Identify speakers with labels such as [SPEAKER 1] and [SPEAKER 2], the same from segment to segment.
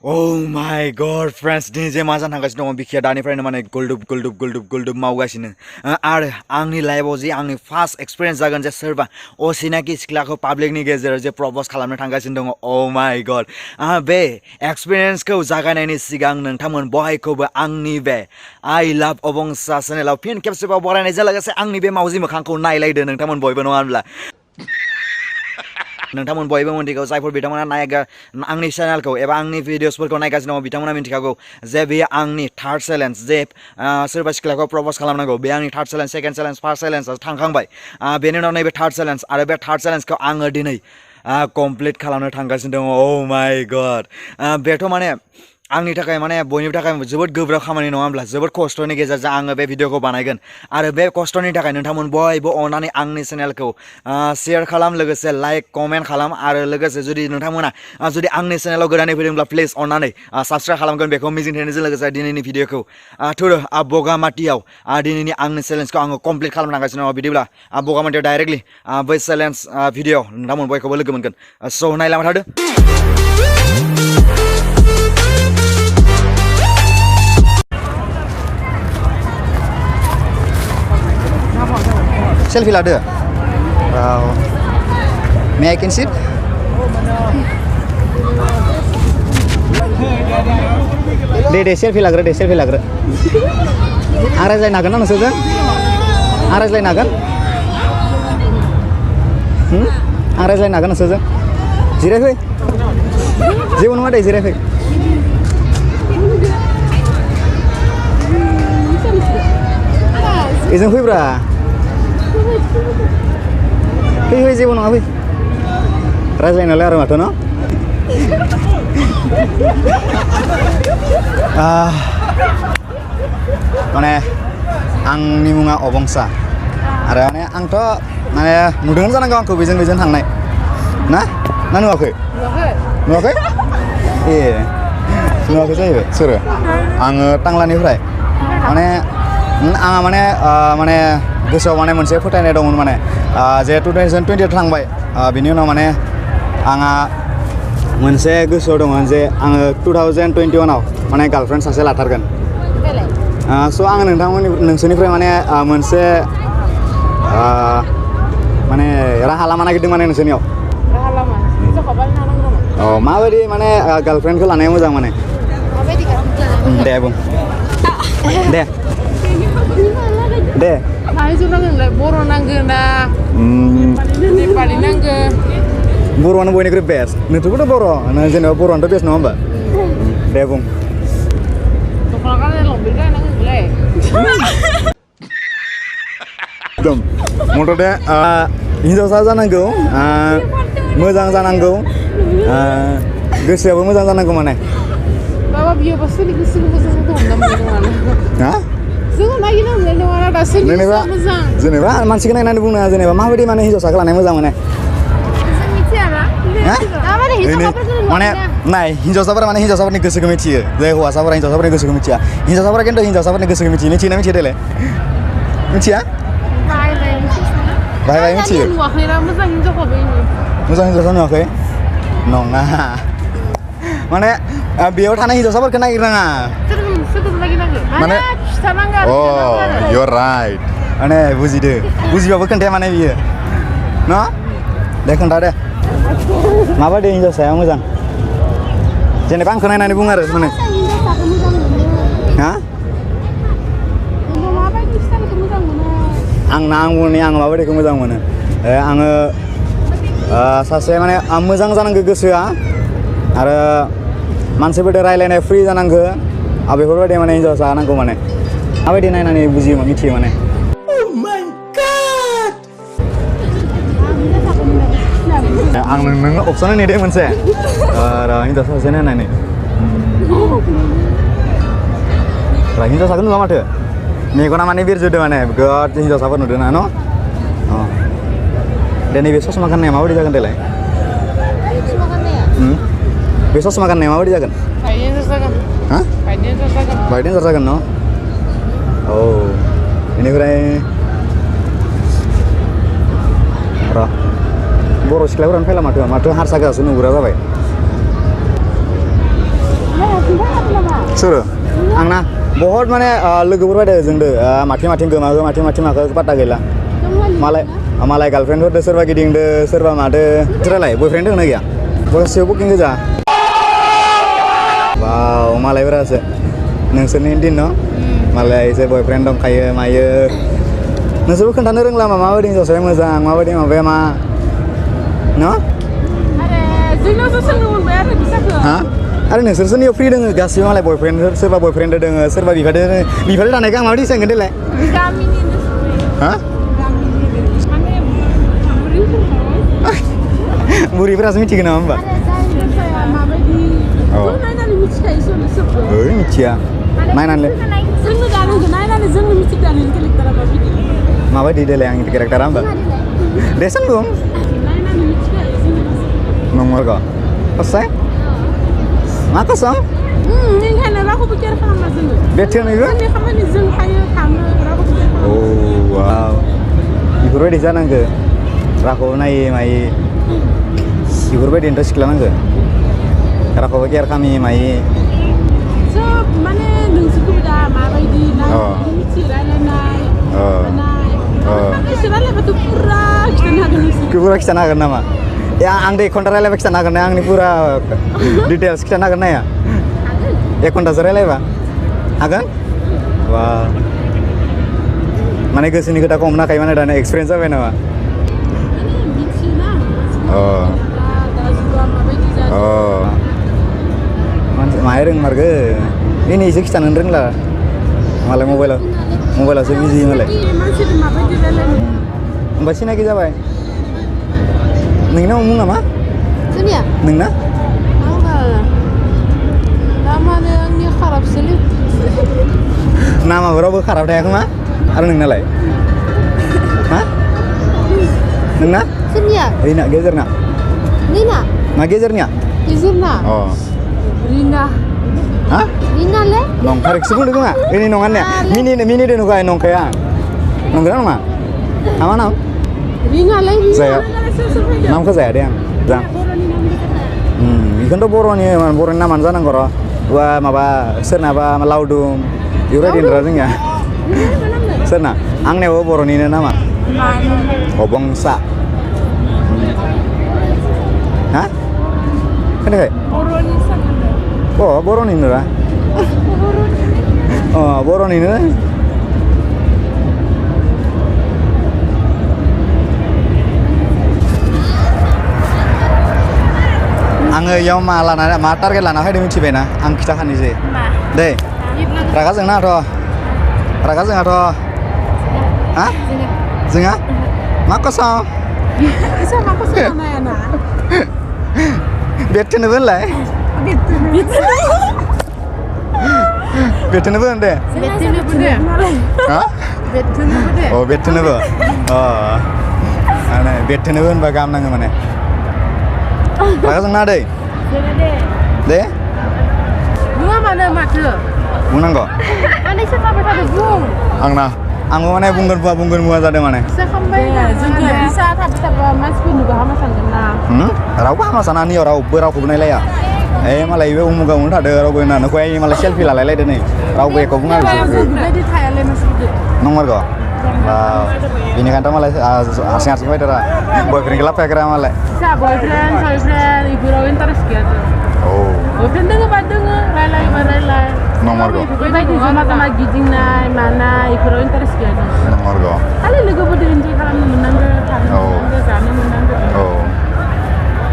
[SPEAKER 1] Oh my god friends दिनै जे मा जानो थांगासिनो दङ बिखिया दानिफ्रायनो माने गुलदुब मावगासिनो आरो आंनि लाइफआव जे आंनि फार्स्ट एक्सपिरियेन्स जागोन जे सोरबा असिनाखि सिख्लाखौ पाब्लिकनि गेजेराव जे प्रप'ज खालामनो थांगासिनो दङ oh my god बे एक्सपिरियेन्सखौ जागायनायनि सिगां नोंथांमोन बयखौबो आंनि बे I love अबंसा चेनेलाव फिन खेबसेबाव बरायनायजों लोगोसे आंनि बे मावजि मोखांखौ नायलायदो नोंथांमोन बयबो नङा होनब्ला नोंथांमोन बयबो मिथिगौ जायफोर बिथांमोना आंनि चेनेलखौ एबा आंनि भिडिअसफोरखौ नायगासिनो दङ बिथांमोना मिथिखागौ जे बेयो आंनि थार्ड चेलेन्ज जे सोरबा सिख्लाखौ प्रप'ज खालामनांगौ बे आंनि third challenge second challenge first चेलेन्जआ थांखांबाय बेनि उनाव नैबे थार्ड चेलेन्ज आरो बे थार्ड चेलेन्जखौ आङो दिनै कमप्लिट खालामनो थांगासिनो दङ oh my god बेथ' माने आंनि थाखाय माने बयनिबो थाखाय जोबोद गोब्राब खामानि नङा होमब्ला जोबोद खस्थ'नि गेजेरजों आङो बे भिडिअखौ बानायगोन आरो बे खस्थ'नि थाखाय नोंथांमोन बयबो अननानै आंनि चेनेलखौ शेयार खालाम लोगोसे लाइक कमेन्ट खालाम आरो लोगोसे जुदि नोंथांमोना जुदि आंनि चेनेलाव गोदानै फैदोंब्ला प्लिज अननानै साबस्क्राइब खालामगोन बेखौ मिजिंथिनायजों लोगोसे दिनैनि भिडिअखौ थुर बगामाटियाव दिनैनि आंनि चेलेन्जखौ आङो कमप्लिट खालामनांगासिनो दङ बिदिब्ला बगामाटियाव डाइरेक्टलि बै चेलेन्ज भिडिअ नोंथांमोन बयखौबो लोगो मोनगोन स' नायलांबाय थादो Selfie lah deh. Wow. May I can sit? Deh selfie lah deh selfie lah Aras lain nagan na saja? Aras lain nagan? Aras lain nagan na saja? Zirah Jauh mana deh zirah Izin hui bra. Hei jebu nang abi. Rasain oleh orang atau no? Mana? Ang ni munga obongsa. Ada mana? Ang to mana? Mudeng sana kau bijen hang naik. Nah, nanu aku? Nu aku? Iya. Nu aku saja. Sure. Ang tanglani fry. Mana? Ang mana गोसोआव माने मोनसे फोथायनाय दंमोन माने जे 2020 थांबाय बिनि उनाव माने आंहा मोनसे गोसोआव दंमोन जे आङो 2021 आव माने गार्लफ्रेन्ड सासे लाथारगोन स' आङो नोंसोरनिफ्राय माने मोनसे माने राहा लामा नागिरदों माने नोंसोरनियाव राहा लामा माबायदि माने गार्लफ्रेन्डखौ लानाया मोजां माने माबायदि गार्लफ्रेन्ड दे बुं दे बर' नांगौ ना नेपालि नांगौ बर'आनो बयनिख्रुइ बेस्ट नोंथ'बोथ' बर' जेनेबा बर'आनोथ' बेस्ट नङा होमबा दे बुं दख'ना गाननाय लंपेन्ट गाननांगौलै एकदम मथ'थे हिनजावसा जानांगौ मोजां जानांगौ गोसोआबो मोजां जानांगौ माने बाबा बियो बासनि गोसोखौ मोजां दं ना जेनेबा मानसिखौ नायनानै बुंनो जेनेबा माबायदि माने हिनजावसाखौ लानाय मोजां मोनो माने नाय हिनजावसाफोरा माने हिनजावसाफोरनि गोसोखौ मिथियो जे हौवासाफोरा हिनजावसाफोरनि गोसोखौ मिथिया हिनजावसाफोरा खिन्थु हिनजावसाफोरनि गोसोखौ मिथियो मिथियोना मिथिया देलाय मिथिया बाय मिथियो मोजां हिनजावसा नुवाखै नङा माने बेयाव थानाय हिनजावसाफोरखौ नागिरनाङा माने oh you're right माने बुजिदो बुजिबाबो खोन्थाया माने बियो न' दे खोन्था दे माबायदि हिनजावसाया मोजां जेनेबा आंखौ नायनानै बुं आरो माने हा आं बुंनि आं माबायदिखौ मोजां मोनो आङो सासे माने मोजां जानांगौ गोसोआ आरो मानसिफोरजों रायलायनाय फ्रि जानांगौ बेफोरबायदि माने हिनजावसा नांगौ माने माबायदि नायनानै बुजियो मिथियो माने आं नोंनो अपसन होनो दे मोनसे हिनजावसा सासे नायनानै हिनजावसाखौ नुवा माथो मेगना माने बिरजुदो माने बिराद हिनजावसाफोर नुदों ना न' दे नैबे ससमा गाननाया माबायदि जागोन देलाय बे ससमा गाननाया माबायदि जागोन हा बायदेन जागोन न' औ बेनिफ्राय र' बर' सिख्लाफोरानो फैला माथो हारसा गोजासो नुग्रा जाबाय
[SPEAKER 2] Suruh. Angna, बहुत माने लोगोफोर बायदो जोंदो माथिं गोमाखो माथिं माखो पात्ता गैला मालाय गार्लफ्रेन्डफोरदो सोरबा गिदिंदो सोरबा मादो नोंसोरालाय बयफ्रेन्ड दंना गैया गासैबो बुकिं गोजा वाव मालायफोरासो नोंसोरनि दिन न' मालाय एसे बयफ्रेन्ड दंखायो मायो नोंसोरबो खोन्थानो रोंला माबायदि हिन्जावसाया मोजां माबायदि माबाया मा न'
[SPEAKER 3] जोंनावसो सोंनो मोनबाय आरो बिसाखो
[SPEAKER 2] हा आरो नोंसोरनियाव फ्रि दोङो गासिबो मालाय बयफ्रेन्ड सोरबा बयफ्रेन्ड दोङो सोरबा बिफादो दानायखौ आं माबायदि सोंगोन देलाय
[SPEAKER 3] गामिनि
[SPEAKER 2] हा बुरिफोरासो मिथिगोन नामा होमबा
[SPEAKER 3] माबायदि नायनानै मिथिखायो
[SPEAKER 2] ओइ मिथिया नायनानै
[SPEAKER 3] जोंनो दानो नायनानै जोंनो मिथिखायो केरेक्टारा
[SPEAKER 2] माबायदि देलाय आंनि केरेक्टारा होमबा दे सोंगौ
[SPEAKER 3] नायनानै मिथिखायो
[SPEAKER 2] नंगौ कसai मा कसam
[SPEAKER 3] ओंखायनो रावखौबो केयार खालामा जोङो
[SPEAKER 2] बेथोनैबो
[SPEAKER 3] जोंनि खामानि जों हायो थाङो रावखौबो केयार खालामा
[SPEAKER 2] वाव बेफोरबायदि जानांगो रावखौबो नायै मायै बेफोरबायदिनोथ' सिख्ला नांगो रावखौबो केयार खालामि मायै
[SPEAKER 3] सोब माने नोंसोरखौबो दा माबायदि मिथि रायलायनाय मानाय रायलायबाथ' पुरा खिथानो हागोन नोंसोर
[SPEAKER 2] पुरा खिथानो हागोन नामा आं दे 1 घन्टा रायलायबा खिथानो हागोन ना आंनि पुरा डिटेल्स खिथानो हागोन ना हाया 1 घन्टासो रायलायबा हागोन बा माने गोसोनि खोथाखौ हमनो हाखायो माने दानो एक्सपिरियेन्स जाबाय नामा
[SPEAKER 3] मिथियोना
[SPEAKER 2] माहाय रोंमारगो दिनैसो खिथानो रोंला मालाय मबाइलावसो बिजि मालाय होमबा सिनाखि जाबाय नोंनाव मुङा मा
[SPEAKER 3] जोंनिया
[SPEAKER 2] नोंना
[SPEAKER 3] नामानो आंनिया खाराबसोलै
[SPEAKER 2] नामाबो रावबो खाराब थायाखै मा आरो नोंनालाय मा नोंना
[SPEAKER 3] सोरनिया
[SPEAKER 2] ओइना गेजेरना
[SPEAKER 3] निना
[SPEAKER 2] मा गेजेरनिया
[SPEAKER 3] गेजेरना Rina
[SPEAKER 2] ha
[SPEAKER 3] Rinale
[SPEAKER 2] nong tarik sepuluh itu nggak ini nongannya mini deh nukai nong kayak nongkrong mah apa nam
[SPEAKER 3] Rinale
[SPEAKER 2] saya nam ke saya deh jang ikan tuh boroni nama mana koro gua maba senapa laudum yura di nerangnya sena ang newo boroni nama obongsa hah kenapa
[SPEAKER 3] Boroni sana
[SPEAKER 2] oh boroni nera oh boroni nera आङो याव मा लाना मा target लाना फैदों मिथिबायना आं खिथाखानोसै दे रागा जोंनाथ' हा जोंहा मा कसम
[SPEAKER 3] Isa mak kesana ya nak
[SPEAKER 2] बेथनोबो होनलाय बेथनोबो होन दे हा अ बेथनोबो अ माने बेथनोबो होनबा गाहाम नाङो माने रागा जोंना दे दे
[SPEAKER 3] Bunga mana mata
[SPEAKER 2] बुंनांगौ
[SPEAKER 3] Ane siapa pada bung
[SPEAKER 2] आंबो माने बुंगोन मुवा जादों माने
[SPEAKER 3] Sekambai juga bisa tapi mas pun juga hama sanggena
[SPEAKER 2] रावबो हामा साना नियाव रावबो रावखौबो नायलाया मालाय बे उमुगा उमुग थादो रावबो होननानै खय मालाय सेलफि लालायलायदो नै रावबो एखौ बुङा
[SPEAKER 3] Jadi thayale masih
[SPEAKER 2] नंमारगौ बेनिखायनोथ' मालाय हारसिं फैदोरा बयफ्रेन्डखौ लाफायाखैरा मालाय
[SPEAKER 3] Bisa boyfriend, ibu rawin terus gitu
[SPEAKER 2] oh
[SPEAKER 3] Boyfriend dengar relay
[SPEAKER 2] नंमारगौ
[SPEAKER 3] Berbagi sama gidingna mana ibu rawin terus gitu
[SPEAKER 2] नंमारगौ
[SPEAKER 3] Kali lu gue enjoy kalau menang karena menang
[SPEAKER 2] oh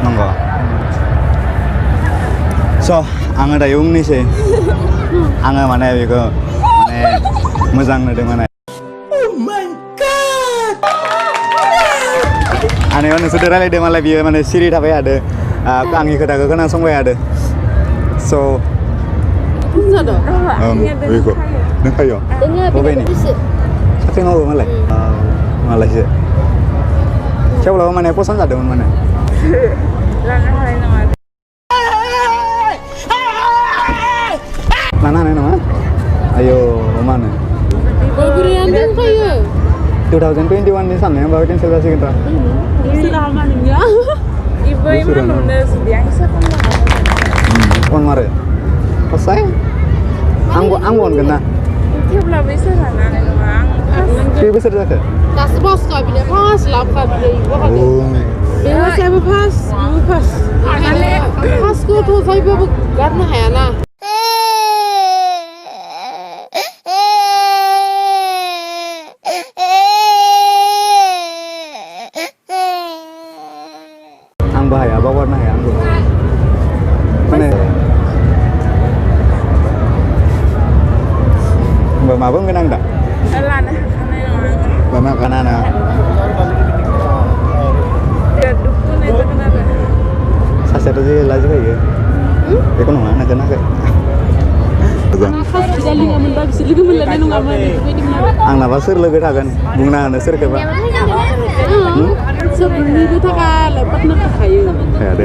[SPEAKER 2] नंगौ so आङो दायो बुंनोसै आङो माने बेखौ माने मोजां नुदों माने आनेयाव नोंसोर रायलायदों मालाय बियो माने सिरि थाबाय थादो आंनि खोथाखौ खोनासंबाय थादो so बेखौ नों खायो बबेनि साख्रि मावो मालाय मालायसो थेवब्लाबो माने पसन्द जादोंमोन माने लानो हानाय नङा आयौ मानो
[SPEAKER 3] Boyfriend kayo
[SPEAKER 2] 2021 नि साननाया होमबा केन्सेल जासिगोन दा
[SPEAKER 3] Selamatnya Ibu emang udah biasa kan
[SPEAKER 2] फन मारो कसै आं अनगोन ना
[SPEAKER 3] थेवब्लाबो एसे लानानै नङा आं
[SPEAKER 2] खै बोसोर जाखो
[SPEAKER 3] दासो बस गाबिनो फार्स्ट लाबोखाबिनो इबो हादे बेबो साबो फार्स्ट इबो फार्स्ट माने फार्स्टखौथ' जायबाबो गारनो हायाना
[SPEAKER 2] आंबो हाया बावगारनो हाया आंबो माने होमबा माबा होनगोन आं दा
[SPEAKER 3] लानो हाखानाय नङा
[SPEAKER 2] मामा कानाना
[SPEAKER 3] दुखुनाय जागोन आरो
[SPEAKER 2] सासेयाथ' जे लाजिखायो बेखौ नङा नागिरनाखै
[SPEAKER 3] फार्स्ट बिदा लिङामोनबा बिसोर लोगो मोनलायनाय नङामोन बेफोरबायदिमोन आरो
[SPEAKER 2] आंनाबा सोर लोगो थागोन बुंना होनो सोरखौबा
[SPEAKER 3] सोरनिबो थाखाय पार्टनार थाखायो
[SPEAKER 2] हाया दे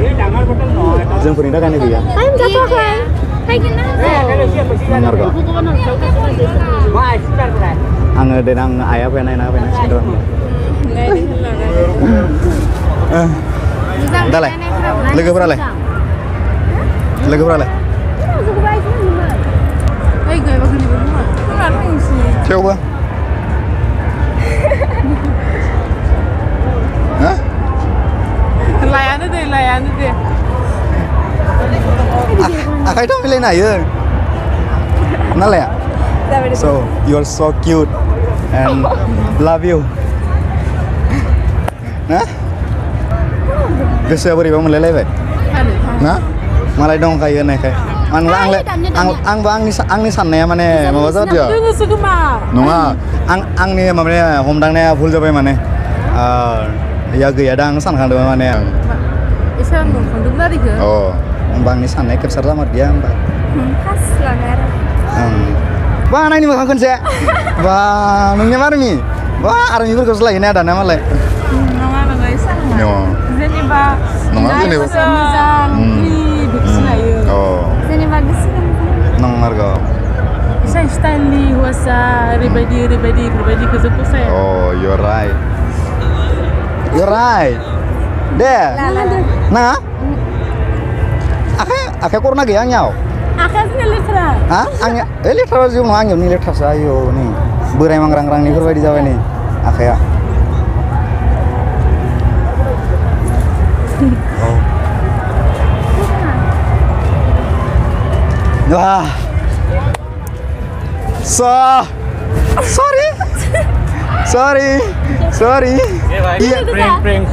[SPEAKER 2] जोंफोरनि थाखायनो गैया
[SPEAKER 3] टाइम जाथ'वाखै फैगोन ना
[SPEAKER 2] नंगौ आङो देनां आइया फैया नायना फैनांसिगोन र' दालाय लोगोफोरालाय
[SPEAKER 3] ओइ गायबा गोलैबो नङा मानो नोंसिनि
[SPEAKER 2] थेवबो
[SPEAKER 3] लायानो दे
[SPEAKER 2] आखाइथ' मिलायनो हायो नालाय so you are so cute and love you ना गोसोआ बोरैबा मोनलायलायबाय ना मालाय दंखायो होननायखाय आंबो आंनि साननाया माने माबा जादों नङा आंनि माबाया हमदांनाया भुल जाबाय माने या गैया दां सानखांदोंमोन माने
[SPEAKER 3] एसे आं नंखांदोंमोन आरो इखो
[SPEAKER 2] होमबा आंनि साननाया केपचार जामारदिया होमबा
[SPEAKER 3] फार्स्ट लानाय आरो
[SPEAKER 2] बा नायनि मोखां खनसे बा नोंनिया मारमि बा आर्मिफोरखौसो लायोना दाना मालाय
[SPEAKER 3] नङा एसे जेनेबा
[SPEAKER 2] नङा जेनेबा
[SPEAKER 3] मोजां सिनायो जेनेबा गोसो
[SPEAKER 2] नंमारगौ
[SPEAKER 3] एसे स्टाइलनि हौवासा ओरैबायदि बेफोरबायदिखौ जों फसाया
[SPEAKER 2] you're right दे नाङा आखाइ करना गैया आंनियाव
[SPEAKER 3] आखाइया लेथ्रा
[SPEAKER 2] आंनिया लेथ्रा जेबो नङा आंनियाव नै लेथ्रासो आयौ नै बोराय मांग्रांग्रांनिफोरबायदि जाबाय नै आखाइया sorry prank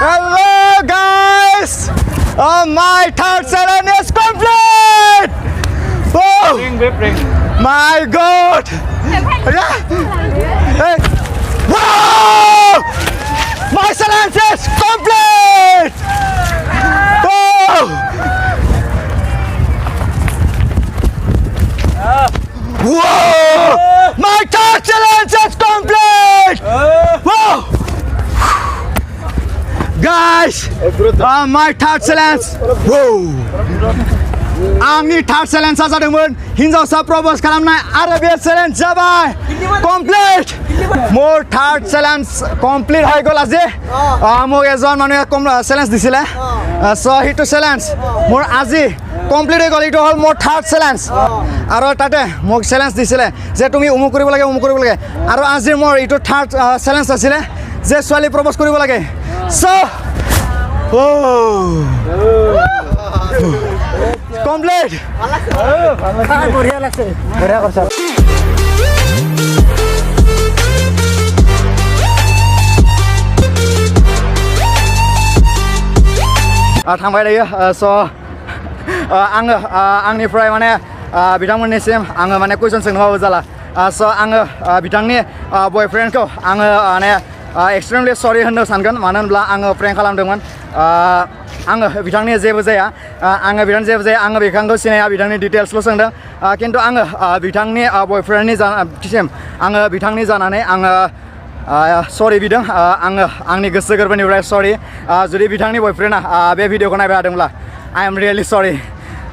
[SPEAKER 2] hello guys my third challenge is complete my god hey. Wow! My challenge is complete Whoa! My third challenge is complete! Whoa! Guys, my third challenge. Whoa! आंनि third challenge जादोंमोन हिन्जावसा प्रप'ज खालामनाय आरो बे challenge जाबाय complete মোৰ third challenge complete হৈ গ'ল আজি মোক এজন মানুহে challenge দিছিলে so সেইটো challenge মোৰ আজি কমপ্লিট হৈ গ'ল এইটো হ'ল মোৰ থাৰ্ড চেলেঞ্জ আৰু তাতে মোক চেলেঞ্জ দিছিলে যে তুমি অমুক কৰিব লাগে আৰু আজি মোৰ এইটো থাৰ্ড চেলেঞ্জ আছিলে যে ছোৱালী প্ৰপ'জ কৰিব লাগে চ' কমপ্লিট বঢ়িয়া লাগছে বঢ়িয়া কৰিছা थांबाय दायो स' आङो आंनिफ्राय माने बिथांमोननिसिम आङो माने कुइसन सोंनोबाबो जाला स' आङो बिथांनि बयफ्रेन्डखौ आङो माने एक्सट्रिमलि सरि होननो सानगोन मानो होनब्ला आङो प्रेंक खालामदोंमोन आङो बिथांनि जेबो जाया आङो बिथांखौ सिनाया बिथांनि डिटेल्सल' सोंदों खिन्थु आङो बिथांनि बयफ्रेन्डनि सिम आङो बिथांनि जानानै आङो सरि बिदों आङो आंनि गोसो गोरबोनिफ्राय सरि जुदि बिथांनि बयफ्रेन्डआ बे भिडिअखौ नायबाय थादोंब्ला I am really sorry